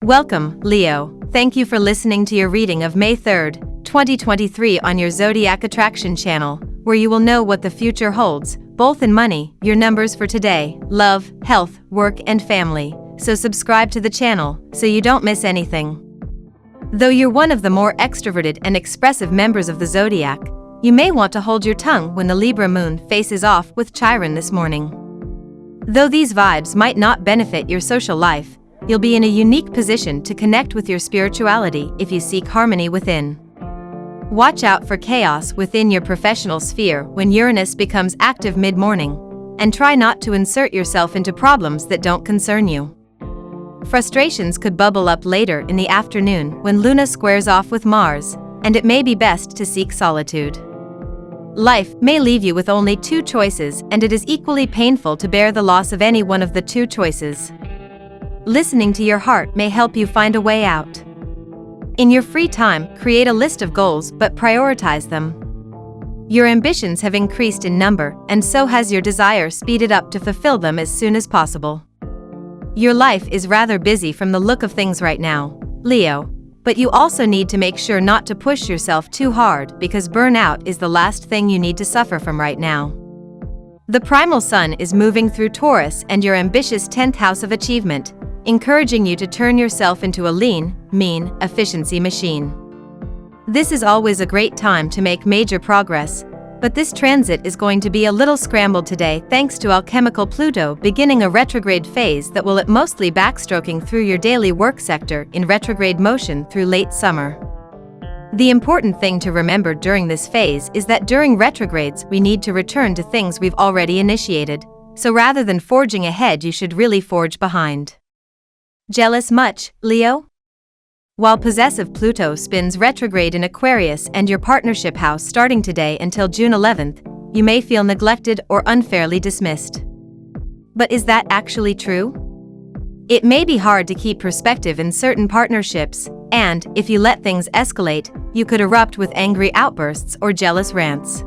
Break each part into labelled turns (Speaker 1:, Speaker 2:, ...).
Speaker 1: Welcome, Leo. Thank you for listening to your reading of May 3rd, 2023 on your Zodiac Attraction channel, where you will know what the future holds, both in money, your numbers for today, love, health, work and family. So subscribe to the channel, so you don't miss anything. Though you're one of the more extroverted and expressive members of the Zodiac, you may want to hold your tongue when the Libra moon faces off with Chiron this morning. Though these vibes might not benefit your social life, you'll be in a unique position to connect with your spirituality if you seek harmony within. Watch out for chaos within your professional sphere when Uranus becomes active mid-morning, and try not to insert yourself into problems that don't concern you. Frustrations could bubble up later in the afternoon when Luna squares off with Mars, and it may be best to seek solitude. Life may leave you with only two choices, and it is equally painful to bear the loss of any one of the two choices. Listening to your heart may help you find a way out. In your free time, create a list of goals but prioritize them. Your ambitions have increased in number, and so has your desire speeded up to fulfill them as soon as possible. Your life is rather busy from the look of things right now, Leo, but you also need to make sure not to push yourself too hard because burnout is the last thing you need to suffer from right now. The primal sun is moving through Taurus and your ambitious 10th house of achievement, encouraging you to turn yourself into a lean, mean, efficiency machine. This is always a great time to make major progress, but this transit is going to be a little scrambled today thanks to alchemical Pluto beginning a retrograde phase that will it mostly backstroking through your daily work sector in retrograde motion through late summer. The important thing to remember during this phase is that during retrogrades we need to return to things we've already initiated, so rather than forging ahead you should really forge behind. Jealous much, Leo? While possessive Pluto spins retrograde in Aquarius and your partnership house starting today until June 11th, you may feel neglected or unfairly dismissed. But is that actually true? It may be hard to keep perspective in certain partnerships, and, if you let things escalate, you could erupt with angry outbursts or jealous rants.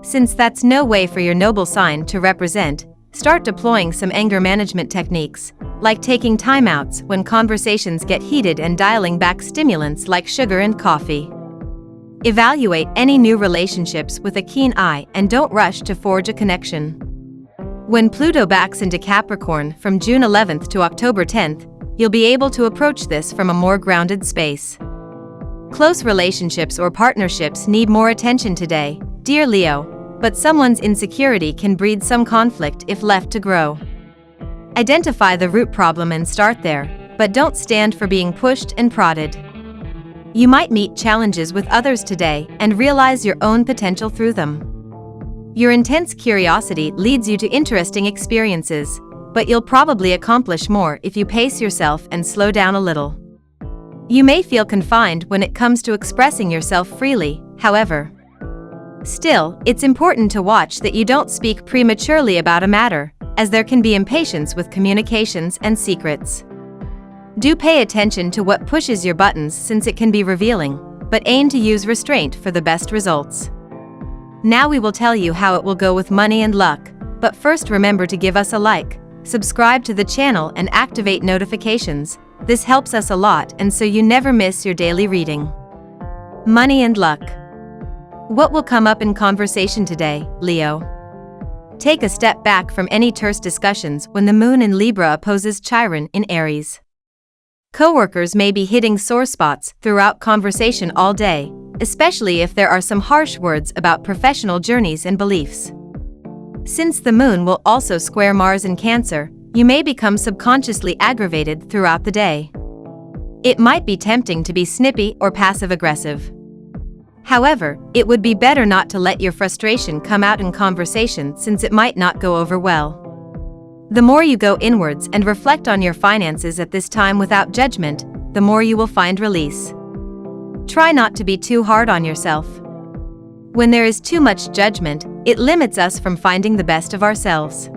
Speaker 1: Since that's no way for your noble sign to represent, start deploying some anger management techniques, like taking timeouts when conversations get heated and dialing back stimulants like sugar and coffee. Evaluate any new relationships with a keen eye and don't rush to forge a connection. When Pluto backs into Capricorn from June 11th to October 10th, you'll be able to approach this from a more grounded space. Close relationships or partnerships need more attention today, dear Leo, but someone's insecurity can breed some conflict if left to grow. Identify the root problem and start there, but don't stand for being pushed and prodded. You might meet challenges with others today and realize your own potential through them. Your intense curiosity leads you to interesting experiences, but you'll probably accomplish more if you pace yourself and slow down a little. You may feel confined when it comes to expressing yourself freely, however. Still, it's important to watch that you don't speak prematurely about a matter, as there can be impatience with communications and secrets. Do pay attention to what pushes your buttons since it can be revealing, but aim to use restraint for the best results. Now we will tell you how it will go with money and luck, but first remember to give us a like, subscribe to the channel and activate notifications. This helps us a lot and so you never miss your daily reading. Money and luck. What will come up in conversation today, Leo? Take a step back from any terse discussions when the moon in Libra opposes Chiron in Aries. Coworkers may be hitting sore spots throughout conversation all day, especially if there are some harsh words about professional journeys and beliefs. Since the moon will also square Mars in Cancer, you may become subconsciously aggravated throughout the day. It might be tempting to be snippy or passive-aggressive. However, it would be better not to let your frustration come out in conversation since it might not go over well. The more you go inwards and reflect on your finances at this time without judgment, the more you will find release. Try not to be too hard on yourself. When there is too much judgment, it limits us from finding the best of ourselves.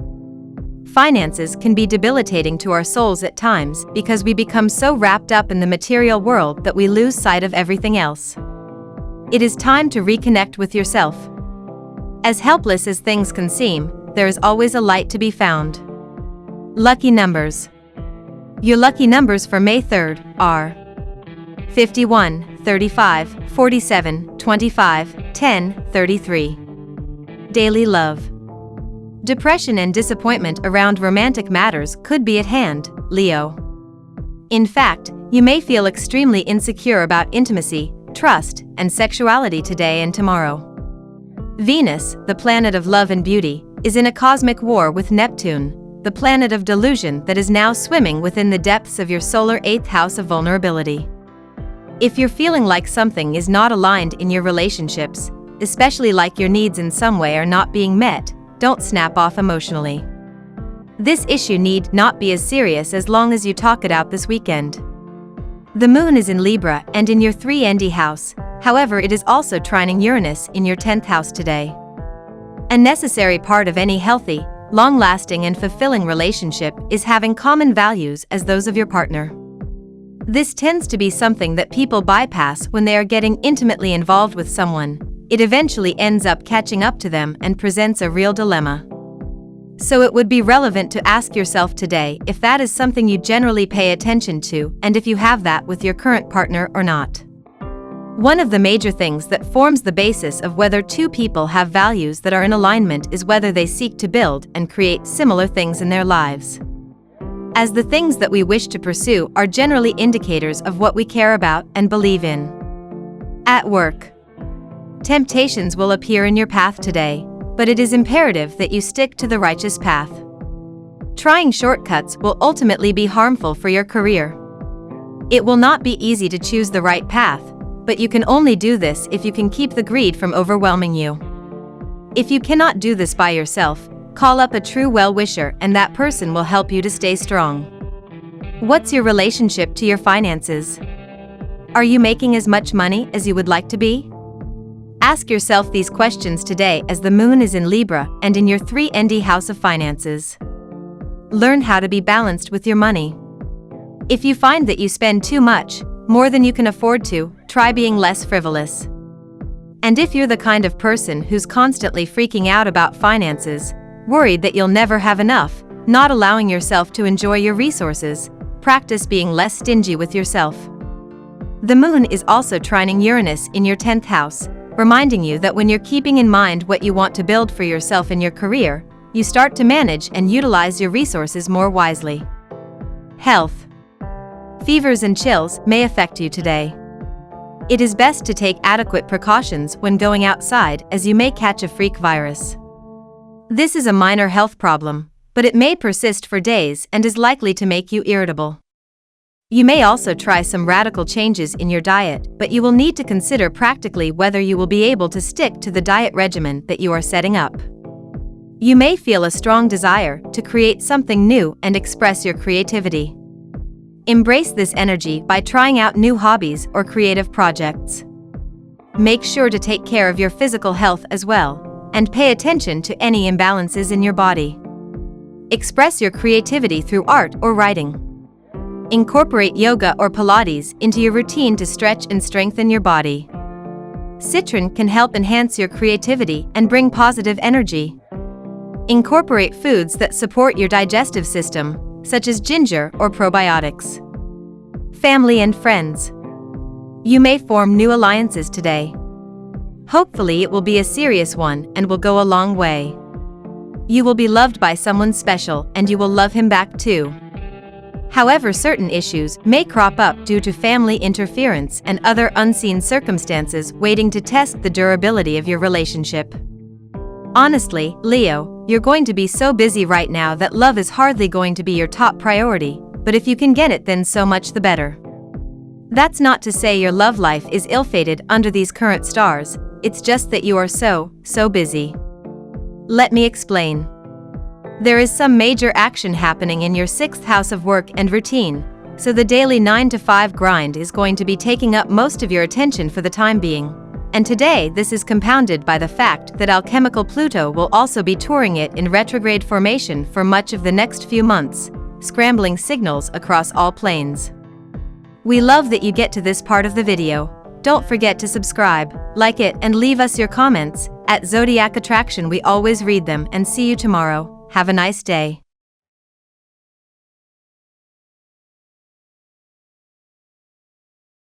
Speaker 1: Finances can be debilitating to our souls at times because we become so wrapped up in the material world that we lose sight of everything else. It is time to reconnect with yourself. As helpless as things can seem, there is always a light to be found. Lucky numbers: Your lucky numbers for May 3rd are 51, 35, 47, 25, 10, 33. Daily love. Depression and disappointment around romantic matters could be at hand, Leo. In fact, you may feel extremely insecure about intimacy, trust, and sexuality today and tomorrow. Venus, the planet of love and beauty, is in a cosmic war with Neptune, the planet of delusion that is now swimming within the depths of your solar 8th house of vulnerability. If you're feeling like something is not aligned in your relationships, especially like your needs in some way are not being met, don't snap off emotionally. This issue need not be as serious as long as you talk it out this weekend. The moon is in Libra and in your 3nd house, however it is also trining Uranus in your 10th house today. A necessary part of any healthy, long-lasting and fulfilling relationship is having common values as those of your partner. This tends to be something that people bypass when they are getting intimately involved with someone. It eventually ends up catching up to them and presents a real dilemma. So it would be relevant to ask yourself today if that is something you generally pay attention to and if you have that with your current partner or not. One of the major things that forms the basis of whether two people have values that are in alignment is whether they seek to build and create similar things in their lives. As the things that we wish to pursue are generally indicators of what we care about and believe in. At work. Temptations will appear in your path today, but it is imperative that you stick to the righteous path. Trying shortcuts will ultimately be harmful for your career. It will not be easy to choose the right path, but you can only do this if you can keep the greed from overwhelming you. If you cannot do this by yourself, call up a true well-wisher and that person will help you to stay strong. What's your relationship to your finances? Are you making as much money as you would like to be? Ask yourself these questions today as the moon is in Libra and in your 3nd house of finances. Learn how to be balanced with your money. If you find that you spend too much, more than you can afford to, try being less frivolous. And if you're the kind of person who's constantly freaking out about finances, worried that you'll never have enough, not allowing yourself to enjoy your resources, practice being less stingy with yourself. The moon is also trining Uranus in your 10th house, reminding you that when you're keeping in mind what you want to build for yourself in your career, you start to manage and utilize your resources more wisely. Health. Fevers and chills may affect you today. It is best to take adequate precautions when going outside as you may catch a freak virus. This is a minor health problem, but it may persist for days and is likely to make you irritable. You may also try some radical changes in your diet, but you will need to consider practically whether you will be able to stick to the diet regimen that you are setting up. You may feel a strong desire to create something new and express your creativity. Embrace this energy by trying out new hobbies or creative projects. Make sure to take care of your physical health as well, and pay attention to any imbalances in your body. Express your creativity through art or writing. Incorporate yoga or Pilates into your routine to stretch and strengthen your body. Citron can help enhance your creativity and bring positive energy. Incorporate foods that support your digestive system, such as ginger or probiotics. Family and friends. You may form new alliances today. Hopefully it will be a serious one and will go a long way. You will be loved by someone special and you will love him back too. However, certain issues may crop up due to family interference and other unseen circumstances waiting to test the durability of your relationship. Honestly, Leo, you're going to be so busy right now that love is hardly going to be your top priority, but if you can get it, then so much the better. That's not to say your love life is ill-fated under these current stars, it's just that you are so busy. Let me explain. There is some major action happening in your 6th house of work and routine, so the daily 9 to 5 grind is going to be taking up most of your attention for the time being. And today this is compounded by the fact that alchemical Pluto will also be touring it in retrograde formation for much of the next few months, scrambling signals across all planes. We love that you get to this part of the video. Don't forget to subscribe, like it and leave us your comments. At Zodiac Attraction we always read them and see you tomorrow. Have a nice day.